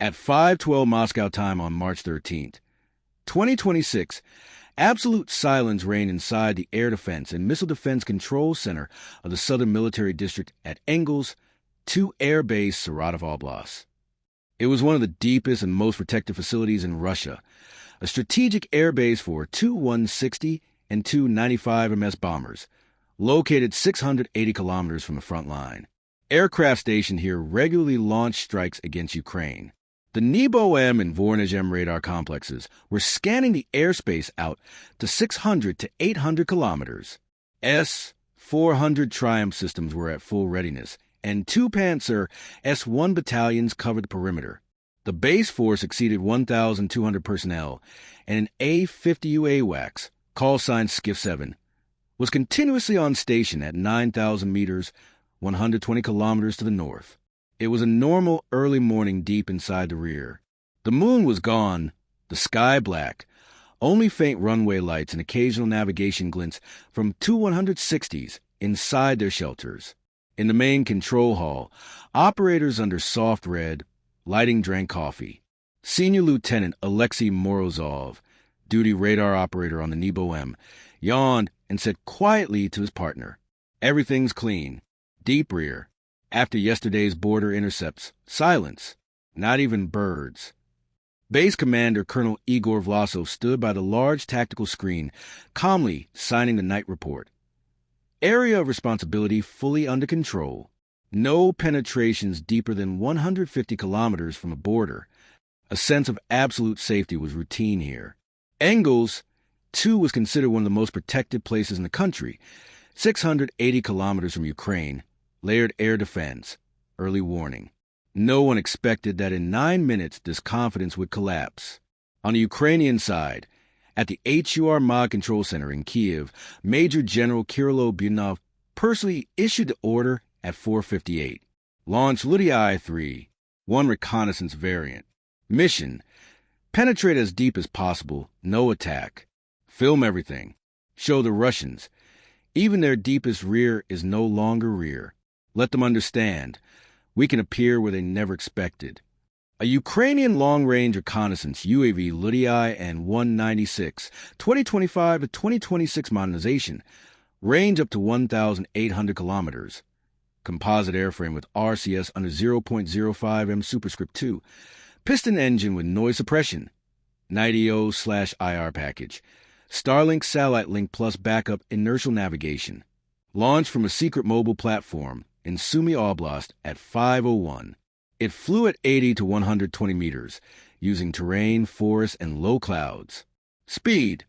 At 5:12 Moscow time on March 13th, 2026, absolute silence reigned inside the Air Defense and Missile Defense Control Center of the Southern Military District at Engels, 2 Air Base, Saratov Oblast. It was one of the deepest and most protected facilities in Russia, a strategic air base for two 160 and two 95 MS bombers, located 680 kilometers from the front line. Aircraft stationed here regularly launched strikes against Ukraine. The Nebo-M and Voronezh-M radar complexes were scanning the airspace out to 600 to 800 kilometers. S-400 Triumph systems were at full readiness, and 2 Panzer S-1 battalions covered the perimeter. The base force exceeded 1,200 personnel, and an A-50U AWACS, call sign Skiff 7, was continuously on station at 9,000 meters, 120 kilometers to the north. It was a normal early morning deep inside the rear. The moon was gone, the sky black, only faint runway lights and occasional navigation glints from two 160s inside their shelters. In the main control hall, operators under soft red, lighting drank coffee. Senior Lieutenant Alexei Morozov, duty radar operator on the Nebo-M, yawned and said quietly to his partner, "Everything's clean. Deep rear. After yesterday's border intercepts, silence. Not even birds." Base Commander Colonel Igor Vlasov stood by the large tactical screen, calmly signing the night report. Area of responsibility fully under control. No penetrations deeper than 150 kilometers from a border. A sense of absolute safety was routine here. Engels, too, was considered one of the most protected places in the country. 680 kilometers from Ukraine. Layered air defense. Early warning. No one expected that in 9 minutes this confidence would collapse. On the Ukrainian side, at the HUR Mod Control Center in Kiev, Major General Kirilo Bunov personally issued the order at 4:58. Launch Ludiai-3, 1 reconnaissance variant. Mission: penetrate as deep as possible, no attack. Film everything. Show the Russians. Even their deepest rear is no longer rear. Let them understand. We can appear where they never expected. A Ukrainian long-range reconnaissance UAV Ludiai and 196, 2025 to 2026 modernization, range up to 1,800 kilometers. Composite airframe with RCS under 0.05 M superscript 2. Piston engine with noise suppression. 90O/IR package. Starlink satellite link plus backup inertial navigation. Launched from a secret mobile platform in Sumy Oblast at 5:01. It flew at 80 to 120 meters, using terrain, forest, and low clouds. Speed: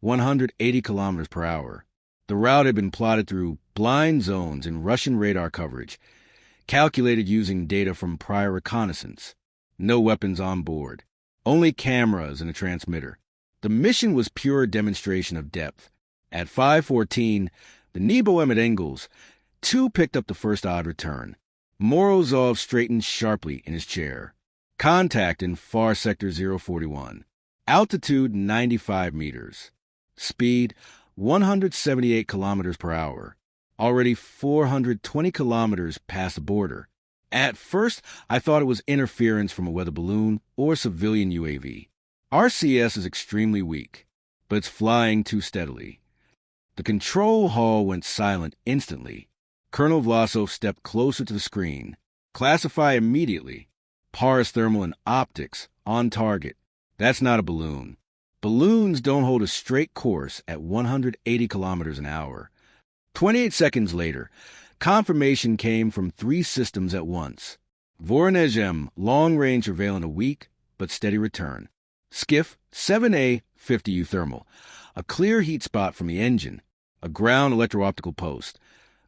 180 kilometers per hour. The route had been plotted through blind zones in Russian radar coverage, calculated using data from prior reconnaissance. No weapons on board, only cameras and a transmitter. The mission was pure demonstration of depth. At 5:14, the Nebo-M at Engels, 2 picked up the first odd return. Morozov straightened sharply in his chair. Contact in far sector 041. Altitude 95 meters. Speed 178 kilometers per hour. Already 420 kilometers past the border. At first, I thought it was interference from a weather balloon or civilian UAV. RCS is extremely weak, but it's flying too steadily. The control hall went silent instantly. Colonel Vlasov stepped closer to the screen. Classify immediately. Pars thermal and optics on target. That's not a balloon. Balloons don't hold a straight course at 180 kilometers an hour. 28 seconds later, confirmation came from 3 systems at once. Voronezh-M, long-range surveillance a weak but steady return. Skiff 7A 50U thermal, a clear heat spot from the engine, a ground electro-optical post,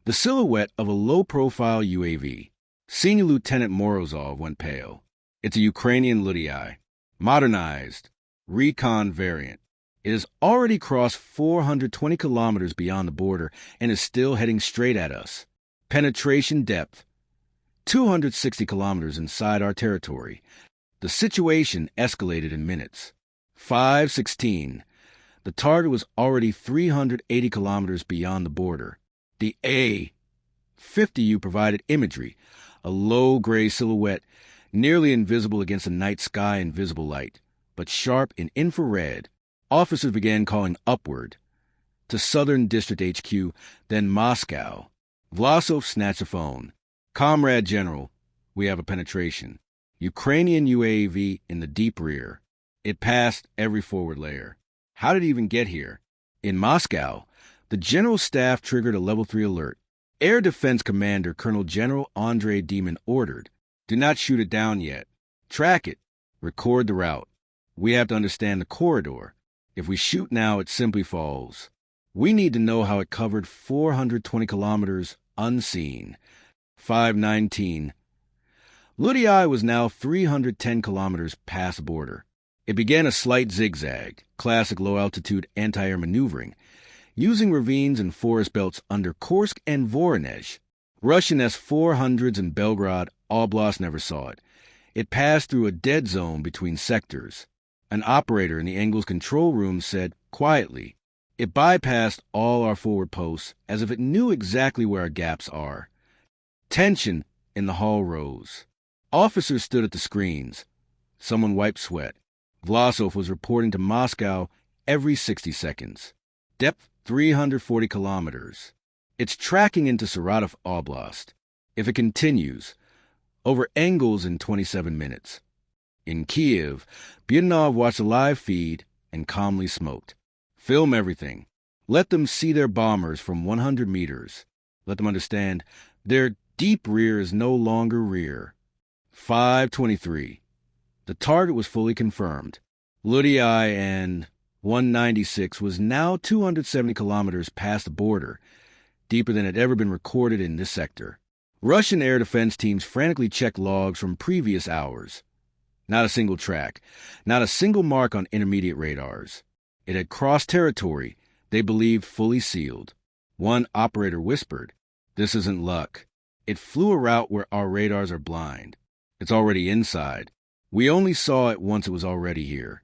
the silhouette of a low-profile UAV. Senior Lieutenant Morozov went pale. It's a Ukrainian Ludiai, modernized, recon variant. It has already crossed 420 kilometers beyond the border and is still heading straight at us. Penetration depth, 260 kilometers inside our territory. The situation escalated in minutes. 5:16. The target was already 380 kilometers beyond the border. The A-50U provided imagery, a low-gray silhouette nearly invisible against the night sky in visible light, but sharp in infrared. Officers began calling upward, to Southern District HQ, then Moscow. Vlasov snatched the phone. "Comrade General, we have a penetration. Ukrainian UAV in the deep rear. It passed every forward layer. How did it even get here?" In Moscow, the General Staff triggered a Level 3 alert. Air Defense Commander Colonel General Andrei Demon ordered, "Do not shoot it down yet. Track it. Record the route. We have to understand the corridor. If we shoot now, it simply falls. We need to know how it covered 420 kilometers unseen." 5:19. Ludiai was now 310 kilometers past the border. It began a slight zigzag, classic low-altitude anti-air maneuvering, using ravines and forest belts under Kursk and Voronezh. Russian S-400s in Belgrade Oblast never saw it. It passed through a dead zone between sectors. An operator in the Engels control room said quietly, "It bypassed all our forward posts as if it knew exactly where our gaps are." Tension in the hall rose. Officers stood at the screens. Someone wiped sweat. Vlasov was reporting to Moscow every 60 seconds. Depth 340 kilometers. It's tracking into Saratov Oblast. If it continues, over Engels in 27 minutes. In Kiev, Budanov watched a live feed and calmly smoked. "Film everything. Let them see their bombers from 100 meters. Let them understand their deep rear is no longer rear." 5:23. The target was fully confirmed. Ludiai and 196 was now 270 kilometers past the border, deeper than had ever been recorded in this sector. Russian air defense teams frantically checked logs from previous hours. Not a single track, not a single mark on intermediate radars. It had crossed territory they believed fully sealed. One operator whispered, "This isn't luck. It flew a route where our radars are blind. It's already inside. We only saw it once it was already here."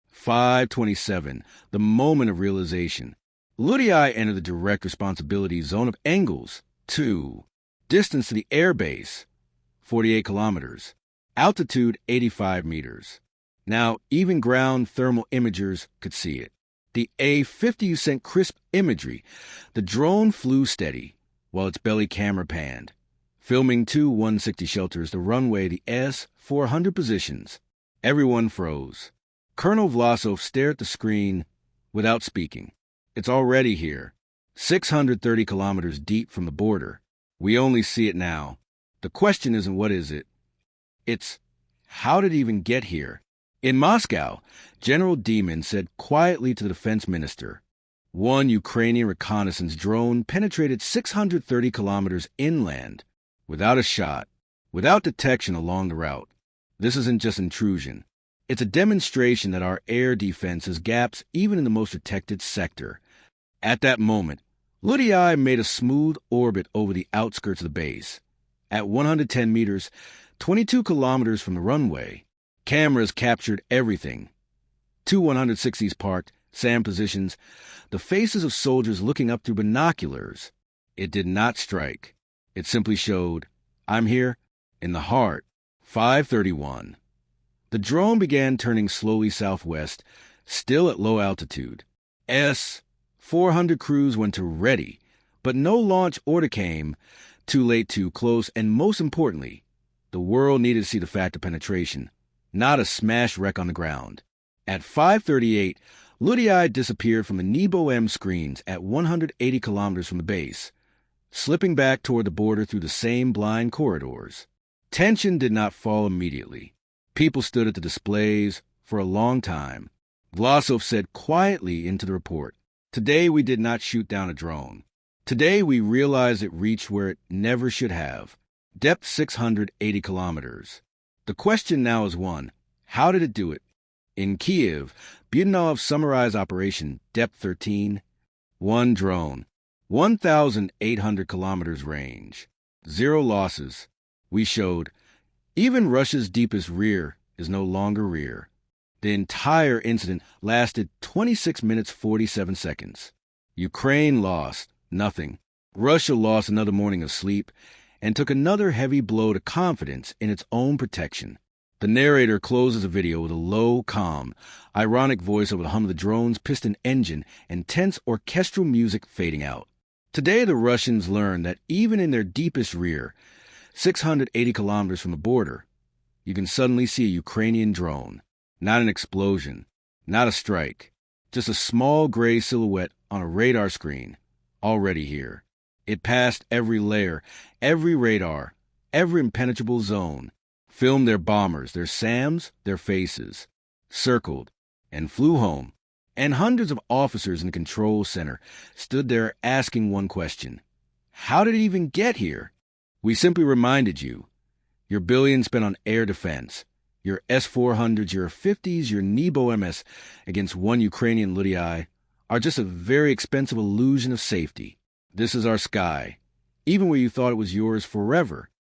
5:27, the moment of realization. Ludiai entered the direct responsibility zone of Engels. 2. Distance to the airbase, 48 kilometers. Altitude, 85 meters. Now, even ground thermal imagers could see it. The A-50 sent crisp imagery. The drone flew steady, while its belly camera panned, filming 160 shelters, the runway, the S-400 positions. Everyone froze. Colonel Vlasov stared at the screen without speaking. "It's already here, 630 kilometers deep from the border. We only see it now. The question isn't what is it. It's how did it even get here?" In Moscow, General Demon said quietly to the defense minister, "One Ukrainian reconnaissance drone penetrated 630 kilometers inland, without a shot, without detection along the route. This isn't just intrusion. It's a demonstration that our air defense has gaps even in the most protected sector." At that moment, Ludiai made a smooth orbit over the outskirts of the base. At 110 meters, 22 kilometers from the runway, cameras captured everything. 2 160s parked, SAM positions, the faces of soldiers looking up through binoculars. It did not strike. It simply showed, "I'm here, in the heart." 5:31. The drone began turning slowly southwest, still at low altitude. S-400 crews went to ready, but no launch order came. Too late, too close, and most importantly, the world needed to see the fact of penetration, not a smashed wreck on the ground. At 5:38, Ludiai disappeared from the Nebo M screens at 180 kilometers from the base, slipping back toward the border through the same blind corridors. Tension did not fall immediately. People stood at the displays for a long time. Vlasov said quietly into the report, "Today we did not shoot down a drone. Today we realized it reached where it never should have. Depth 680 kilometers. The question now is one, how did it do it?" In Kiev, Budanov summarized Operation Depth 13. One drone, 1,800 kilometers range. 0 losses. We showed even Russia's deepest rear is no longer rear. The entire incident lasted 26 minutes 47 seconds. Ukraine lost nothing. Russia lost another morning of sleep, and took another heavy blow to confidence in its own protection. The narrator closes the video with a low, calm, ironic voice over the hum of the drone's piston engine and tense orchestral music fading out. Today, the Russians learned that even in their deepest rear, 680 kilometers from the border, you can suddenly see a Ukrainian drone. Not an explosion, not a strike, just a small gray silhouette on a radar screen, already here. It passed every layer, every radar, every impenetrable zone, filmed their bombers, their SAMs, their faces, circled, and flew home. And hundreds of officers in the control center stood there asking one question: how did it even get here? We simply reminded you, your billions spent on air defense, your S-400s, your 50s, your Nebo MS against one Ukrainian Liddy are just a very expensive illusion of safety. This is our sky, even where you thought it was yours forever.